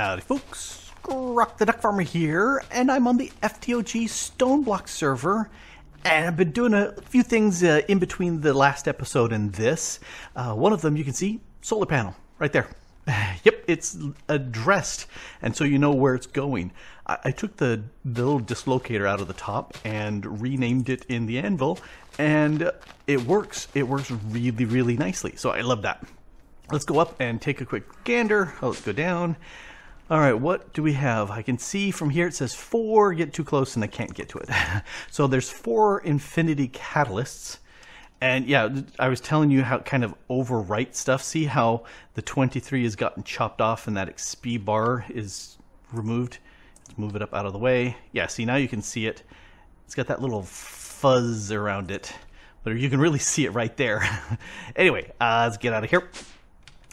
Howdy folks, Grok the DuckFarmer here, and I'm on the FTOG Stoneblock server, and I've been doing a few things in between the last episode and this. One of them you can see, solar panel, right there. Yep, it's addressed, and so you know where it's going. I took the little dislocator out of the top and renamed it in the anvil, and it works. It works really, really nicely, so I love that. Let's go up and take a quick gander. Oh, let's go down. All right, what do we have? I can see from here it says 4, get too close and I can't get to it. So there's 4 infinity catalysts. And yeah, I was telling you how it kind of overwrite stuff. See how the 23 has gotten chopped off and that XP bar is removed? Let's move it up out of the way. Yeah, see, now you can see it. It's got that little fuzz around it, but you can really see it right there. Anyway, let's get out of here.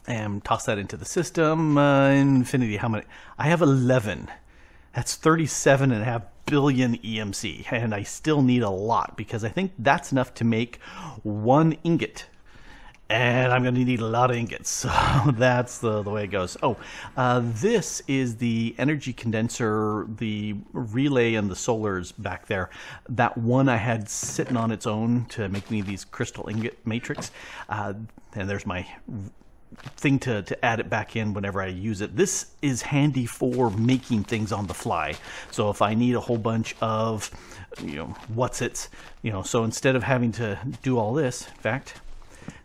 And toss that into the system. Infinity, how many? I have 11. That's 37.5 billion EMC. And I still need a lot because I think that's enough to make 1 ingot. And I'm going to need a lot of ingots. So that's the way it goes. Oh, this is the energy condenser, the relay and the solars back there. That one I had sitting on its own to make me these crystal ingot matrix. And there's my thing to add it back in whenever I use it. This is handy for making things on the fly. So if I need a whole bunch of, so instead of having to do all this, in fact,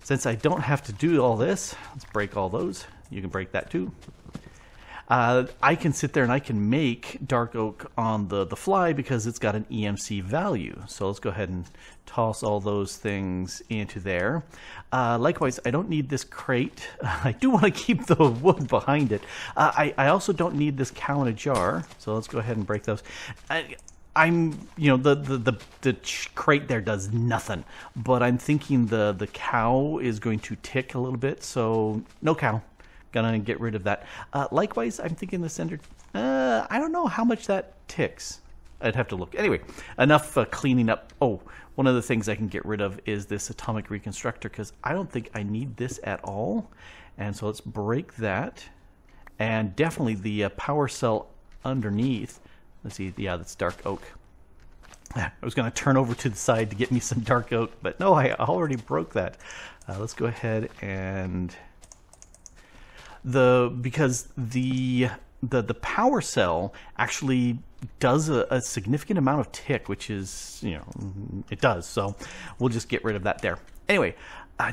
since I don't have to do all this, let's break all those. You can break that too. I can sit there and I can make dark oak on the fly because it's got an EMC value. So let's go ahead and toss all those things into there. Likewise, I don't need this crate. I do want to keep the wood behind it. I also don't need this cow in a jar. So let's go ahead and break those. The crate there does nothing, but I'm thinking the cow is going to tick a little bit. So no cow. Gonna get rid of that. Likewise, I'm thinking the center. I don't know how much that ticks. I'd have to look. Anyway, enough cleaning up. Oh, one of the things I can get rid of is this atomic reconstructor because I don't think I need this at all. And so let's break that. And definitely the power cell underneath. Let's see. Yeah, that's dark oak. I was going to turn over to the side to get me some dark oak, but no, I already broke that. Let's go ahead and because the power cell actually does a significant amount of tick, which is, it does. So we'll just get rid of that there. Anyway,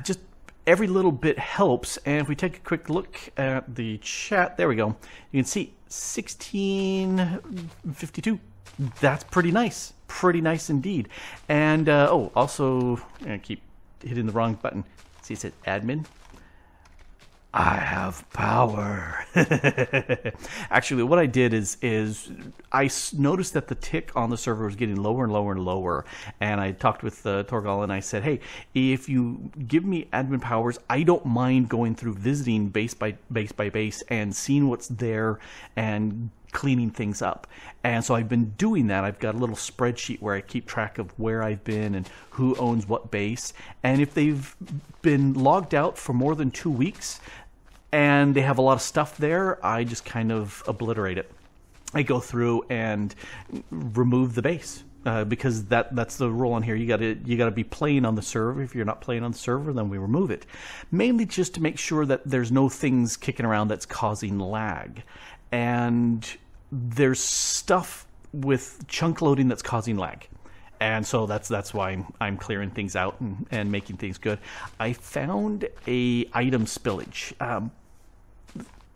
just every little bit helps. And if we take a quick look at the chat, there we go. You can see 1652. That's pretty nice. Pretty nice indeed. And, also, I keep hitting the wrong button. See, it says admin. I have power. Actually, what I did is I noticed that the tick on the server was getting lower and lower and lower. And I talked with Torgal and I said, hey, if you give me admin powers, I don't mind going through visiting base by base and seeing what's there and cleaning things up. And so I've been doing that. I've got a little spreadsheet where I keep track of where I've been and who owns what base. And if they've been logged out for more than 2 weeks and they have a lot of stuff there, I just kind of obliterate it. I go through and remove the base. Because that's the rule on here. You gotta be playing on the server. If you're not playing on the server, then we remove it. Mainly just to make sure that there's no things kicking around that's causing lag. And there's stuff with chunk loading that's causing lag. And so that's why I'm clearing things out and making things good. I found a item spillage.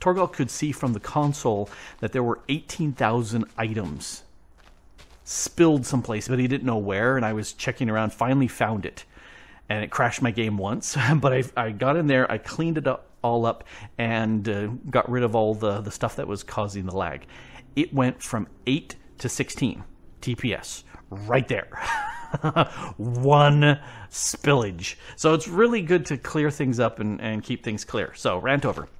Torgal could see from the console that there were 18,000 items spilled someplace, but he didn't know where, and I was checking around, finally found it. And it crashed my game once, but I got in there, I cleaned it all up, and got rid of all the stuff that was causing the lag. It went from 8 to 16 TPS, right there. One spillage. So it's really good to clear things up and keep things clear. So, rant over.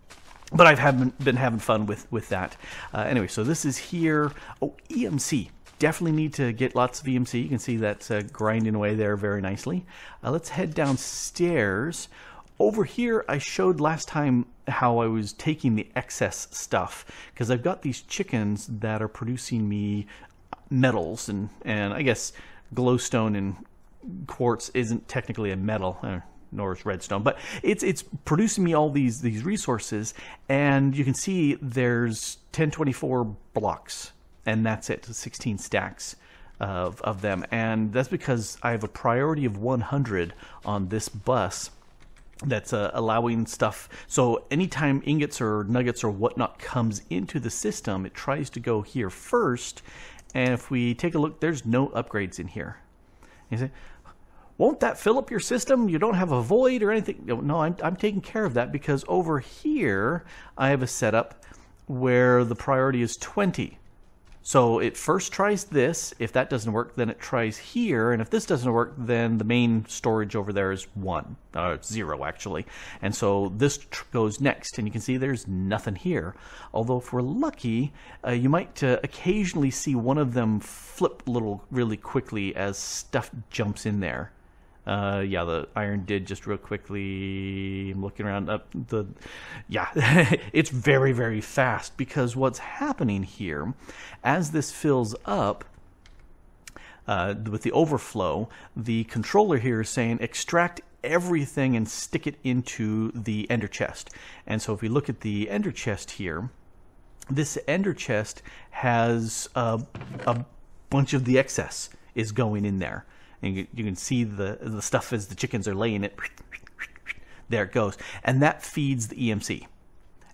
But I've been having fun with that. Anyway, so this is here. Oh, EMC. Definitely need to get lots of EMC. You can see that's grinding away there very nicely. Let's head downstairs. Over here, I showed last time how I was taking the excess stuff, because I've got these chickens that are producing me metals, and I guess glowstone and quartz isn't technically a metal, nor is redstone, but it's producing me all these resources, and you can see there's 1024 blocks, and that's it, 16 stacks of them, and that's because I have a priority of 100 on this bus that's allowing stuff. So anytime ingots or nuggets or whatnot comes into the system, it tries to go here first, and if we take a look, there's no upgrades in here. You say, won't that fill up your system? You don't have a void or anything? No, I'm taking care of that, because over here I have a setup where the priority is 20. So it first tries this. If that doesn't work, then it tries here. And if this doesn't work, then the main storage over there is 1. It's 0, actually. And so this goes next. And you can see there's nothing here. Although if we're lucky, you might occasionally see one of them flip really quickly as stuff jumps in there. Yeah, the iron did just real quickly. I'm looking around up yeah, it's very, very fast, because what's happening here as this fills up with the overflow, the controller here is saying extract everything and stick it into the ender chest. And so if we look at the ender chest here, this ender chest has a bunch of the excess is going in there. And you can see the stuff as the chickens are laying it. There it goes. And that feeds the EMC.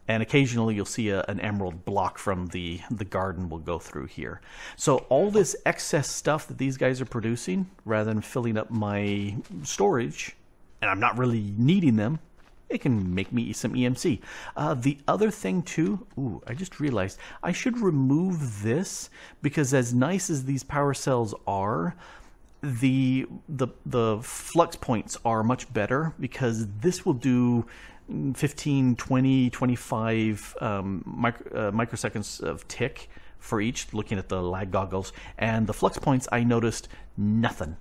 And occasionally you'll see an emerald block from the garden will go through here. So all this excess stuff that these guys are producing, rather than filling up my storage, and I'm not really needing them, it can make me some EMC. The other thing too, I just realized I should remove this, because as nice as these power cells are, the flux points are much better, because this will do 15, 20, 25 microseconds of tick for each, looking at the lag goggles, and the flux points I noticed nothing.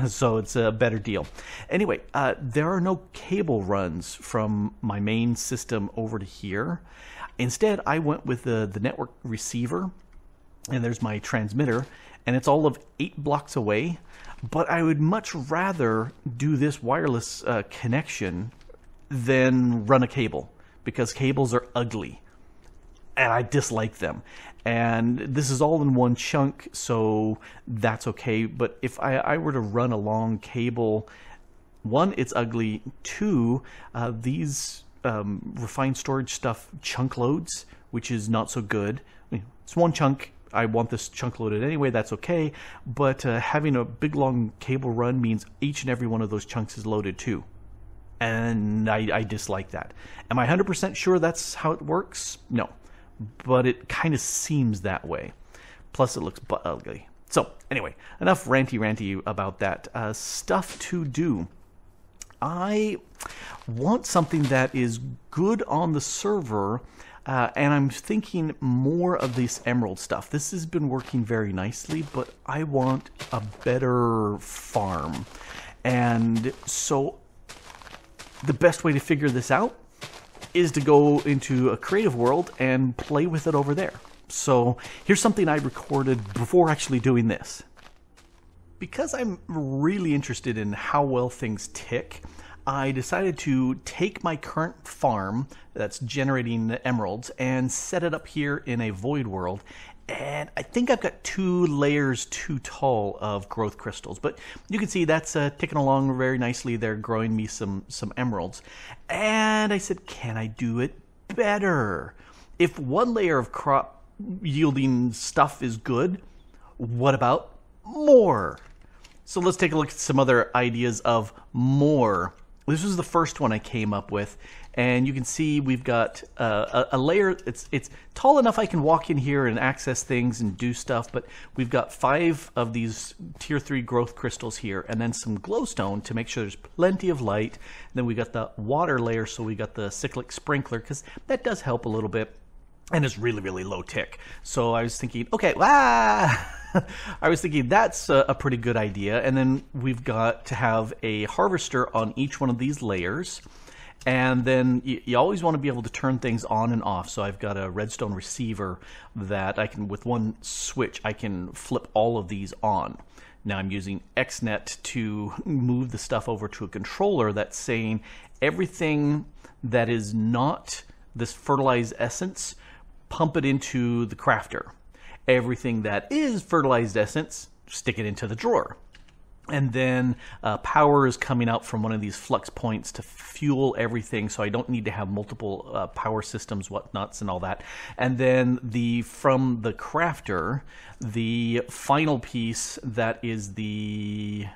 So it's a better deal. Anyway, there are no cable runs from my main system over to here. Instead, I went with the network receiver, and there's my transmitter, and it's all of 8 blocks away. But I would much rather do this wireless connection than run a cable, because cables are ugly and I dislike them. And this is all in one chunk, so that's okay. But if I were to run a long cable, 1, it's ugly. 2, these refined storage stuff chunk loads, which is not so good. It's one chunk. I want this chunk loaded anyway, that's okay, but having a big long cable run means each and every one of those chunks is loaded too. And I dislike that. Am I 100% sure that's how it works? No. But it kind of seems that way. Plus it looks ugly. So anyway, enough ranty about that. Stuff to do. I want something that is good on the server, and I'm thinking more of this emerald stuff. This has been working very nicely, but I want a better farm. And so the best way to figure this out is to go into a creative world and play with it over there. So here's something I recorded before actually doing this. Because I'm really interested in how well things tick, I decided to take my current farm that's generating emeralds and set it up here in a void world. And I think I've got 2 layers too tall of growth crystals, but you can see that's ticking along very nicely. They're growing me some emeralds. And I said, can I do it better? If 1 layer of crop yielding stuff is good, what about more? So let's take a look at some other ideas of more. This was the first one I came up with, and you can see we've got a layer. It's tall enough I can walk in here and access things and do stuff, but we've got 5 of these tier 3 growth crystals here, and then some glowstone to make sure there's plenty of light. And then we got the water layer, so we got the cyclic sprinkler, because that does help a little bit, and it's really, really low tick. So I was thinking, okay, I was thinking that's a pretty good idea. And then we've got to have a harvester on each one of these layers. And then you always want to be able to turn things on and off. So I've got a redstone receiver that I can, with one switch, I can flip all of these on. Now I'm using XNet to move the stuff over to a controller that's saying everything that is not this fertilized essence, pump it into the crafter. Everything that is fertilized essence, stick it into the drawer. And then power is coming out from one of these flux points to fuel everything, so I don't need to have multiple power systems, whatnots, and all that. And then from the crafter, the final piece that is the...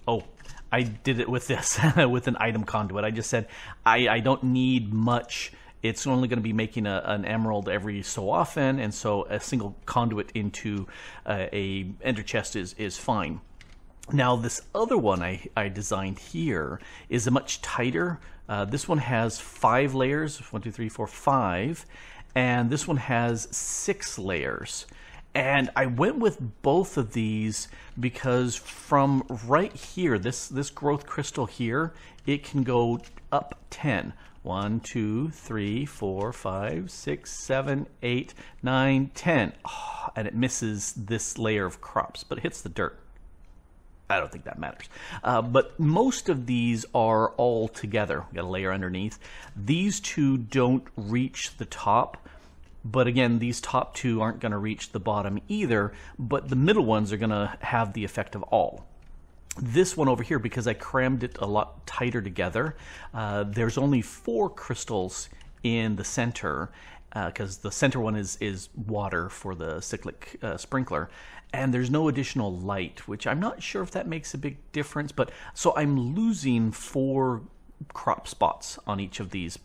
Oh, I did it with this, with an item conduit. I just said I don't need much. It's only going to be making an emerald every so often, and so a single conduit into a ender chest is fine. Now this other one I designed here is a much tighter. This one has 5 layers, 1, 2, 3, 4, 5, and this one has 6 layers. And I went with both of these because from right here, this growth crystal here, it can go up 10. 1, 2, 3, 4, 5, 6, 7, 8, 9, 10. Oh, and it misses this layer of crops, but it hits the dirt. I don't think that matters. But most of these are all together. We've got a layer underneath. These two don't reach the top. But again, these top two aren't going to reach the bottom either. But the middle ones are going to have the effect of all. This one over here, because I crammed it a lot tighter together, there's only 4 crystals in the center. Because the center one is water for the cyclic sprinkler, and there's no additional light, which I'm not sure if that makes a big difference. But so I'm losing 4 crop spots on each of these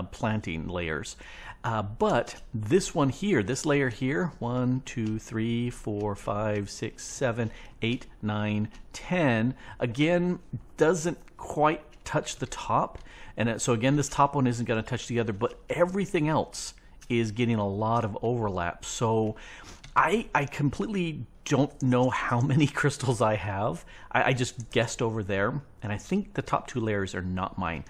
planting layers. But this one here, this layer here, 1, 2, 3, 4, 5, 6, 7, 8, 9, 10, again, doesn't quite touch the top. And so again, this top one isn't going to touch the other, but everything else is getting a lot of overlap. So I completely don't know how many crystals I have. I just guessed over there, and I think the top 2 layers are not mine.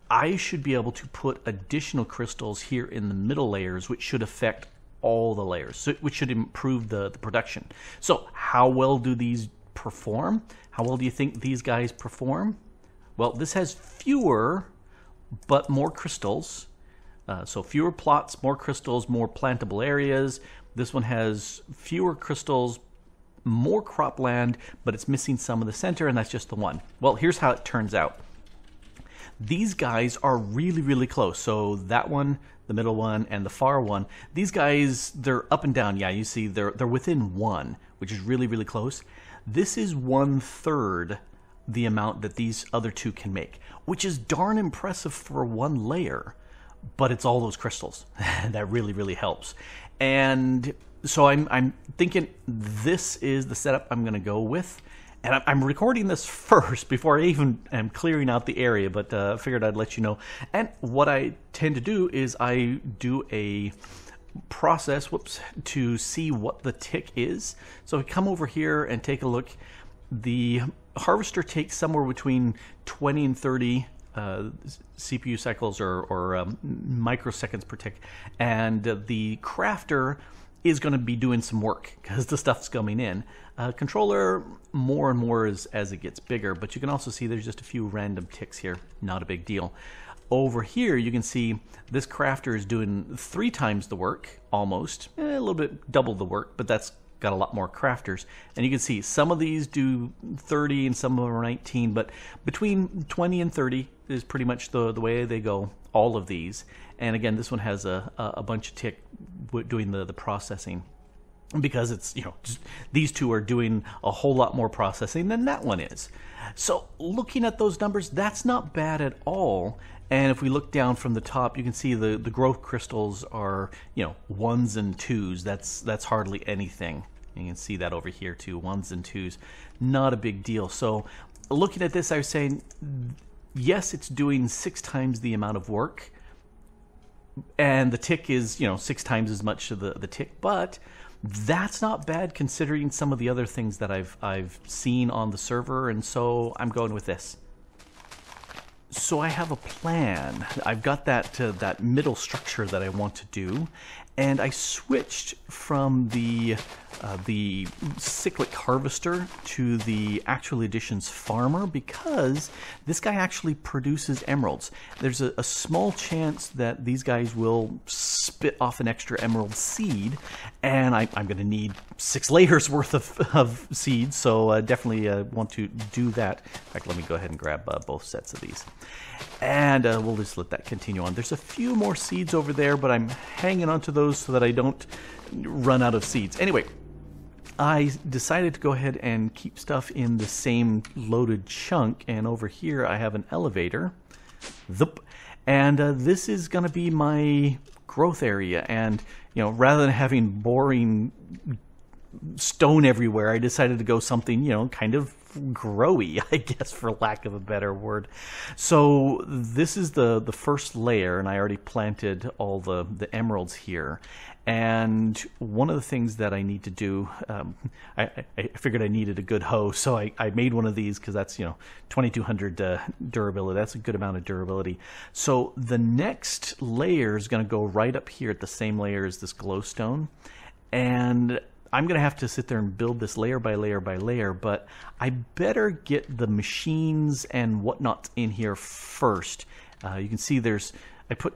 I should be able to put additional crystals here in the middle layers, which should affect all the layers, so, which should improve the production. So how well do these perform? How well do you think these guys perform? Well, this has fewer but more crystals. So fewer plots, more crystals, more plantable areas. This one has fewer crystals, more cropland, but it's missing some of the center, and that's just the one. Well, here's how it turns out. These guys are really, really close. So that one, the middle one, and the far one, these guys, they're up and down. Yeah, you see they're within 1, which is really, really close. This is 1/3 the amount that these other 2 can make, which is darn impressive for 1 layer. But it's all those crystals that really, really helps. And so I'm thinking this is the setup I'm going to go with. And I'm recording this first before I even am clearing out the area, but figured I'd let you know. And what I tend to do is I do a process, to see what the tick is. So I come over here and take a look. The harvester takes somewhere between 20 and 30 CPU cycles or microseconds per tick, and the crafter is going to be doing some work because the stuff's coming in. Controller more and more as it gets bigger, but you can also see there's just a few random ticks here. Not a big deal. Over here you can see this crafter is doing 3 times the work, almost a little bit double the work, but that's got a lot more crafters. And you can see some of these do 30 and some of them are 19, but between 20 and 30 is pretty much the way they go, all of these. And again, this one has a bunch of tick doing the processing, because it's, you know, just, these 2 are doing a whole lot more processing than that one is. So looking at those numbers, that's not bad at all. And if we look down from the top, you can see the growth crystals are, you know, 1s and 2s. That's hardly anything. You can see that over here too, 1s and 2s. Not a big deal. So looking at this, I was saying, yes, it's doing 6 times the amount of work. And the tick is, you know, 6 times as much of the tick, but that's not bad considering some of the other things that I've seen on the server, and so I'm going with this. So I have a plan. I've got that middle structure that I want to do, and I switched from the cyclic harvester to the actual editions farmer because this guy actually produces emeralds. There's a small chance that these guys will spit off an extra emerald seed, and I'm going to need 6 layers worth of seeds, so definitely want to do that. In fact, let me go ahead and grab both sets of these. And we'll just let that continue on. There's a few more seeds over there, but I'm hanging on to those so that I don't run out of seeds. Anyway, I decided to go ahead and keep stuff in the same loaded chunk, and over here I have an elevator. And this is going to be my growth area, and rather than having boring stone everywhere, I decided to go something, kind of growy, I guess, for lack of a better word. So this is the first layer, and I already planted all the emeralds here. And one of the things that I need to do, I figured I needed a good hoe, so I made one of these because that's 2200 durability. That's a good amount of durability. So the next layer is going to go right up here at the same layer as this glowstone, and I'm going to have to sit there and build this layer by layer by layer, but I better get the machines and whatnot in here first. You can see I put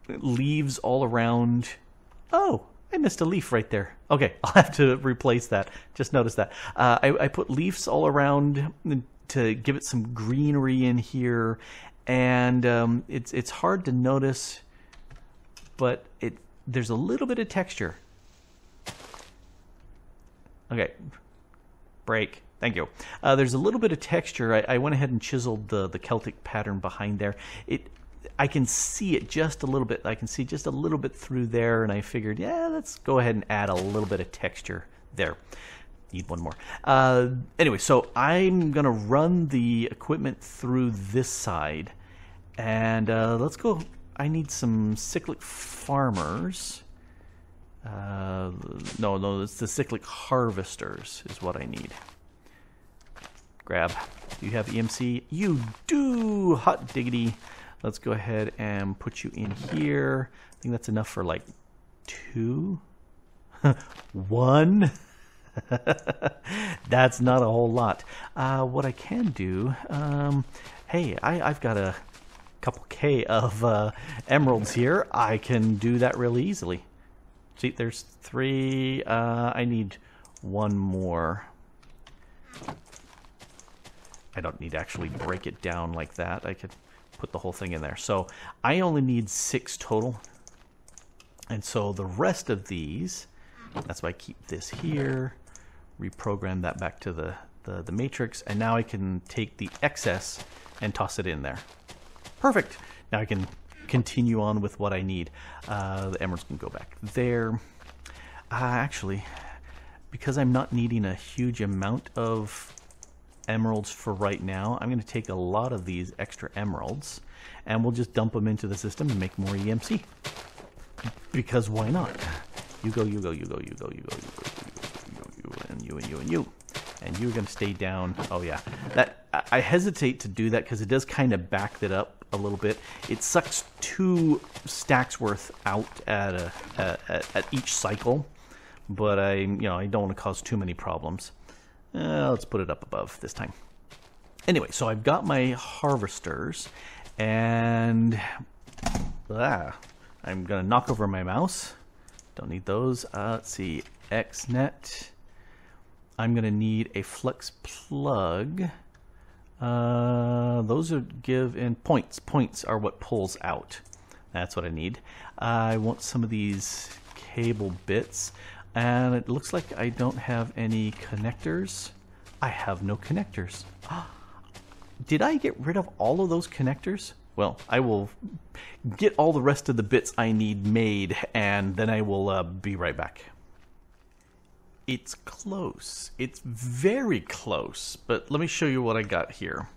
leaves all around. Oh, I missed a leaf right there. Okay, I'll have to replace that. Just noticed that. I put leaves all around to give it some greenery in here, and it's hard to notice, but there's a little bit of texture. Okay, break. Thank you. There's a little bit of texture. I went ahead and chiseled the Celtic pattern behind there. I can see it just a little bit. I can see just a little bit through there, and I figured, yeah, let's go ahead and add a little bit of texture there. Need one more. Anyway, so I'm going to run the equipment through this side, and let's go. I need some cyclic farmers. No, it's the cyclic harvesters is what I need. Grab. Do you have EMC? You do! Hot diggity. Let's go ahead and put you in here. I think that's enough for like 2. 1. That's not a whole lot. What I can do, hey, I've got a couple K of emeralds here. I can do that really easily. See, there's 3. I need 1 more. I don't need to actually break it down like that. I could put the whole thing in there. So I only need 6 total. And so the rest of these, that's why I keep this here, reprogram that back to the matrix, and now I can take the excess and toss it in there. Perfect. Now I can continue on with what I need. The emeralds can go back there. Actually, because I'm not needing a huge amount of emeralds for right now, I'm going to take a lot of these extra emeralds and we'll just dump them into the system and make more EMC. Because why not? You go, you go, you go, you go, you go, you go, you go, you go, and you and you and you. And you're going to stay down. Oh yeah. I hesitate to do that because it does kind of back it up a little bit. It sucks 2 stacks worth out at each cycle, but I don't want to cause too many problems. Let's put it up above this time. Anyway, so I've got my harvesters, and I'm gonna knock over my mouse. Don't need those. Let's see, XNet. I'm gonna need a flex plug. Those are give in points. Points are what pulls out. That's what I need. I want some of these cable bits. And it looks like I don't have any connectors. I have no connectors. Did I get rid of all of those connectors? Well, I will get all the rest of the bits I need made, and then I will be right back. It's close. It's very close, but let me show you what I got here.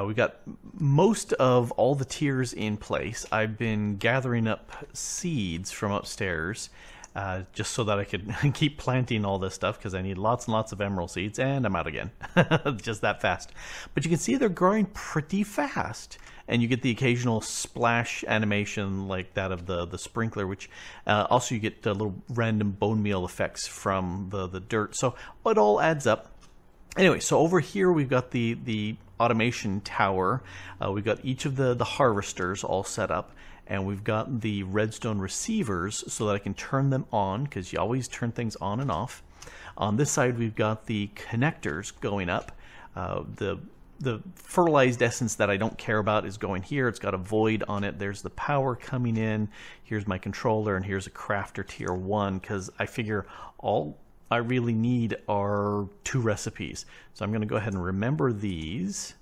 We got most of all the tiers in place. I've been gathering up seeds from upstairs, just so that I could keep planting all this stuff because I need lots and lots of emerald seeds, and I'm out again. Just that fast. But you can see they're growing pretty fast, and you get the occasional splash animation like that of the sprinkler, which also you get little random bone meal effects from the dirt. So it all adds up. Anyway, so over here we've got the automation tower. We've got each of the harvesters all set up. And we've got the redstone receivers so that I can turn them on, because you always turn things on and off. On this side, we've got the connectors going up. The fertilized essence that I don't care about is going here. It's got a void on it. There's the power coming in. Here's my controller, and here's a crafter tier 1, because I figure all I really need are 2 recipes. So I'm going to go ahead and remember these.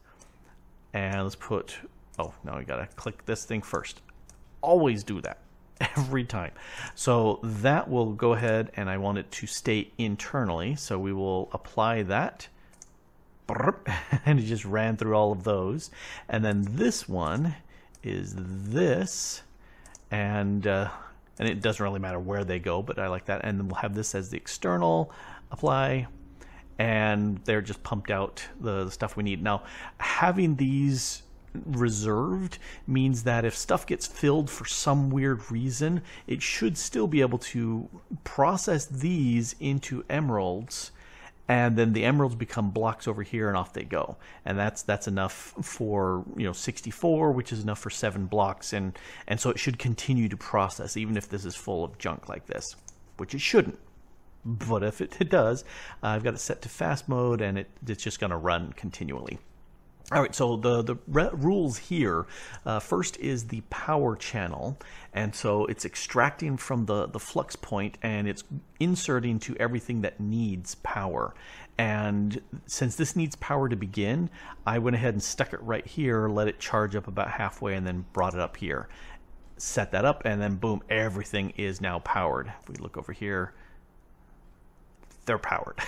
And let's put... Oh, no, I got to click this thing first. Always do that every time. So that will go ahead, and I want it to stay internally. So we will apply that. And it just ran through all of those. And then this one is this. And it doesn't really matter where they go, but I like that. And then we'll have this as the external, apply. And they're just pumped out the stuff we need. Now, having these reserved means that if stuff gets filled for some weird reason, it should still be able to process these into emeralds, and then the emeralds become blocks over here, and off they go. And that's enough for 64, which is enough for 7 blocks, and so it should continue to process even if this is full of junk like this, which it shouldn't. But if it does, I've got it set to fast mode, and it's just going to run continually. All right, so the rules here, first is the power channel, and so it's extracting from the flux point, and it's inserting to everything that needs power. And since this needs power to begin, I went ahead and stuck it right here, let it charge up about halfway, and then brought it up here. Set that up, and then boom, everything is now powered. If we look over here, they're powered.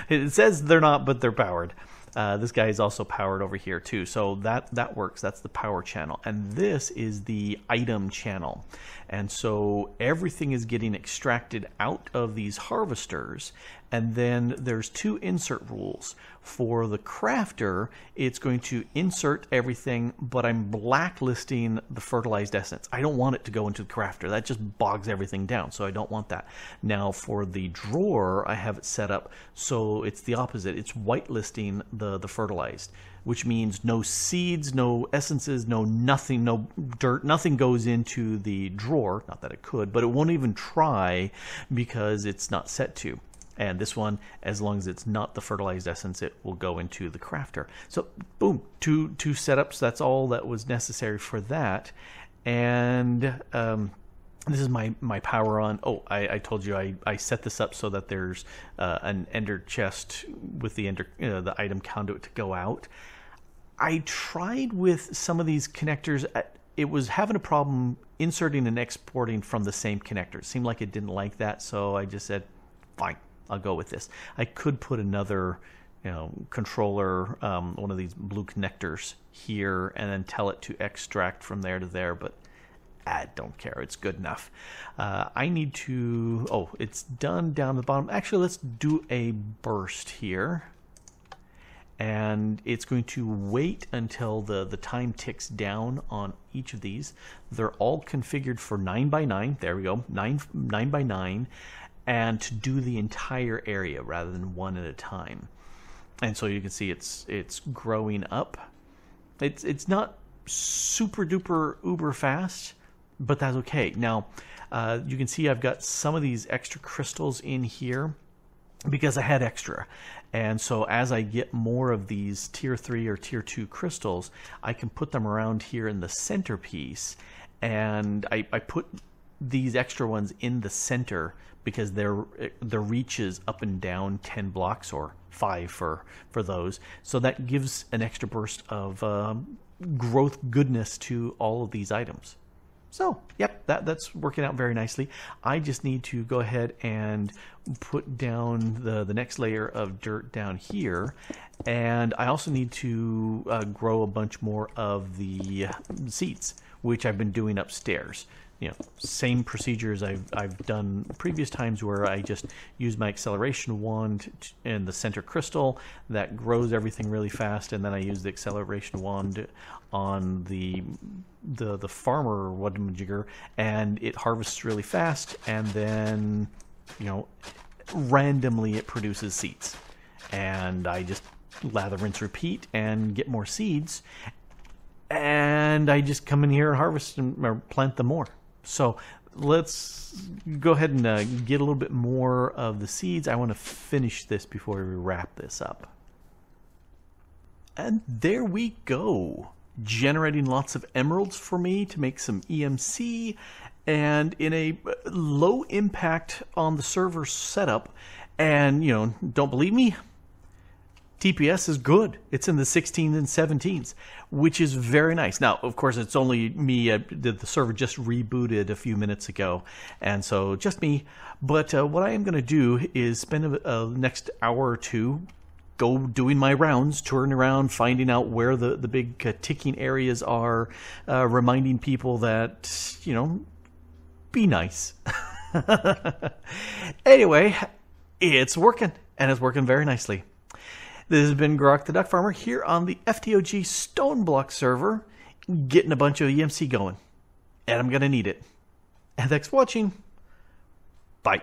It says they're not, but they're powered. This guy is also powered over here too, so that works. That's the power channel, and this is the item channel. And so everything is getting extracted out of these harvesters, and then there's 2 insert rules. For the crafter, it's going to insert everything, but I'm blacklisting the fertilized essence. I don't want it to go into the crafter. That just bogs everything down, so I don't want that. Now for the drawer, I have it set up so it's the opposite. It's whitelisting the fertilized, which means no seeds, no essences, no nothing, no dirt, nothing goes into the drawer. Not that it could, but it won't even try because it's not set to. And this one, as long as it's not the fertilized essence, it will go into the crafter. So boom, two setups. That's all that was necessary for that. And this is my power on. Oh, I told you I set this up so that there's an ender chest with the the item conduit to go out. I tried with some of these connectors. It was having a problem inserting and exporting from the same connector. It seemed like it didn't like that, so I just said, fine, I'll go with this. I could put another controller, one of these blue connectors here, and then tell it to extract from there to there, but I don't care. It's good enough. I need to... Oh, it's done down the bottom. Actually, let's do a burst here. And it's going to wait until the time ticks down on each of these. They're all configured for 9x9. There we go, 9x9. And to do the entire area rather than one at a time. And so you can see it's growing up. It's not super duper uber fast, but that's okay. Now you can see I've got some of these extra crystals in here because I had extra. And so as I get more of these tier 3 or tier 2 crystals, I can put them around here in the centerpiece. And I put these extra ones in the center because their reach is up and down 10 blocks or 5 for those. So that gives an extra burst of growth goodness to all of these items. So, yep, that's working out very nicely. I just need to go ahead and put down the next layer of dirt down here. And I also need to grow a bunch more of the seeds, which I've been doing upstairs. same procedures I've done previous times, where I just use my acceleration wand and the center crystal that grows everything really fast, and then I use the acceleration wand on the farmer whathamajigger, and it harvests really fast, and then randomly it produces seeds, and I just lather, rinse, repeat, and get more seeds, and I just come in here and harvest or plant them more. So let's go ahead and get a little bit more of the seeds. I want to finish this before we wrap this up. And there we go, generating lots of emeralds for me to make some EMC, and in a low impact on the server setup. And don't believe me? TPS is good. It's in the 16s and 17s, which is very nice. Now, of course, it's only me. The server just rebooted a few minutes ago, and so just me. But what I am going to do is spend a next hour or two doing my rounds, touring around, finding out where the big ticking areas are, reminding people that, be nice. Anyway, it's working, and it's working very nicely. This has been Grok the Duck Farmer here on the FTOG Stoneblock server, getting a bunch of EMC going. And I'm going to need it. And thanks for watching. Bye.